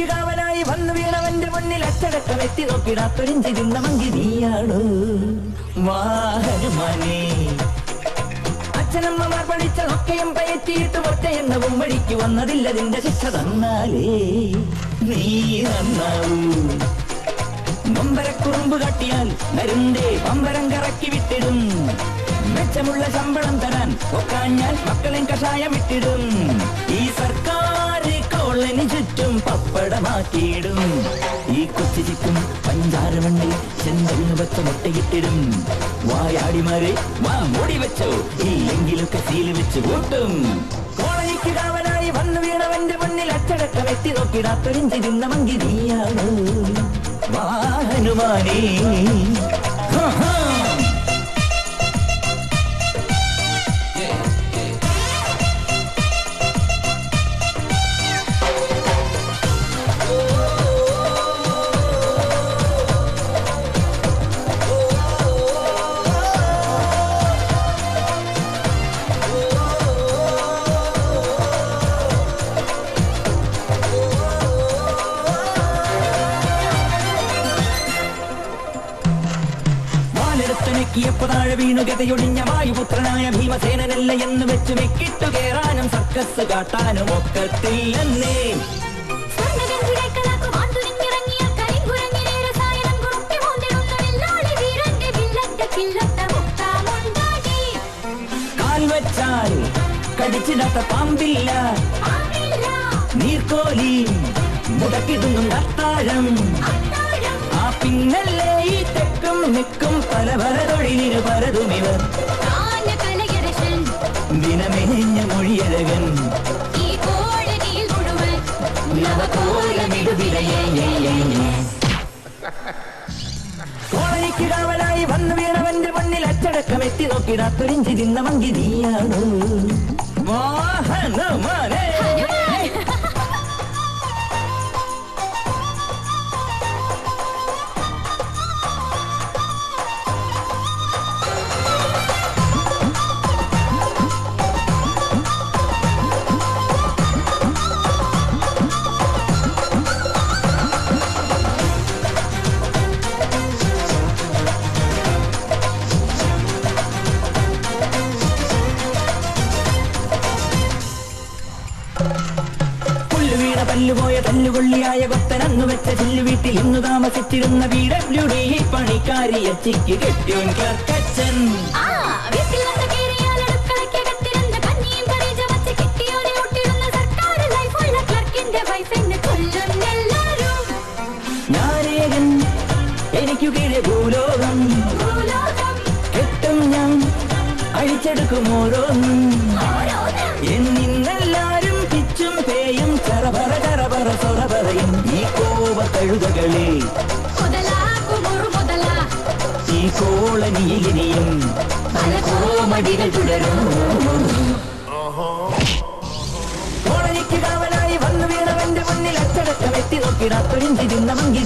കാവലായി വന്നു വീണവന്റെ മുന്നിൽ അച്ചടക്കം എത്തി നോക്കിടാത്തൊരിഞ്ചിരുന്ന മങ്കി നീയാണു വാഹനമാനേ. അച്ഛനമ്മമാർ പഠിച്ചതൊക്കെയും പയറ്റിയിട്ട് ഒറ്റ എണ്ണവും വഴിക്ക് വന്നതില്ലതിന്റെ ശിക്ഷ തന്നാലേ നീ നന്നാവൂ. നൊമ്പരക്കുറുമ്പ് കാട്ടിയാൽ നരുന്തേ പമ്പരം കറക്കി വിട്ടിടും. മെച്ചമുള്ള ശമ്പളം തരാൻ ഒക്കാഞ്ഞാൽ മക്കളെ കഷായം ഇട്ടിടും. ഈ സർക്കാർ കോളനി ചുറ്റും പപ്പടമാക്കിയിടും. ഈ കൊച്ചു ചിക്കും പഞ്ചാരമണ്ണിൽ ചെന്തലിന് വെച്ച മുട്ടയിട്ടിടും. വായാടിമാരെ വാ മൂടി വെച്ചോ, ഇല്ലെങ്കിലൊക്കെ സീല് വെച്ച് കൂട്ടും. കോളനിക്ക് കാവലായി വന്നു വീണവന്റെ മുന്നിൽ അച്ചടക്കം എത്തി നോക്കിടാത്തൊരിഞ്ചിരുന്ന മങ്കി നീയാണ് വാഹനുമാനേ. ാഴ വീണു ഗതയൊടിഞ്ഞ വായുപുത്രനായ ഭീമസേനല്ല എന്ന് വെച്ച് വെക്കിട്ടു കേറാനും സർക്കസ് കാട്ടാനും ഒക്കത്തില്ലെന്നേ. കാൽ വെച്ചാൽ കടിച്ചിടാത്ത പാമ്പില്ല, നീർക്കോലി മുടക്കിടുന്നും അത്താഴം. ആ പിന്നല്ലേ ഈ തെക്കും നിക്കും പല പല തൊഴിലിന് പരതുമിവർ. ദിനമേഞ്ഞ മൊഴിയഴകൻ കോളനിക്ക് കാവലായി വന്നു വീണവന്റെ മണ്ണിൽ അച്ചടക്കം എത്തി നോക്കിടാത്തൊരിഞ്ചിരുന്ന മങ്കി നീയാണ് വാഹനമാനേ. പല്ലുപോയ തല്ലുകൊള്ളിയായ കൊത്തനന്നു വെച്ച ചില്ലു വീട്ടിൽ ഇന്നു താമസിച്ചിരുന്ന PWD പണിക്കാരി അച്ചിക്ക് കെട്ടിയോൻ ക്ലർക്കച്ചൻ. ഞാനേകൻ എനിക്കു കീഴെ ഭൂലോകം, കെട്ടും ഞാൻ അഴിച്ചെടുക്കും ഓരോന്നും. എന്നിന്നെല്ലാരും പിച്ചും പേയും ചറപറ ചറപറ സൊറ പറയും. ഈ കോവ കഴുതകളെ ഈ കോളനിയിലിനിയും പല കോമഡികൾ തുടരും. കോളനിക്ക് കാവലായി വന്നു വീണവന്റെ മുന്നിൽ അച്ചടക്കം എത്തി നോക്കിടാത്തൊരിഞ്ചിരുന്ന മങ്കി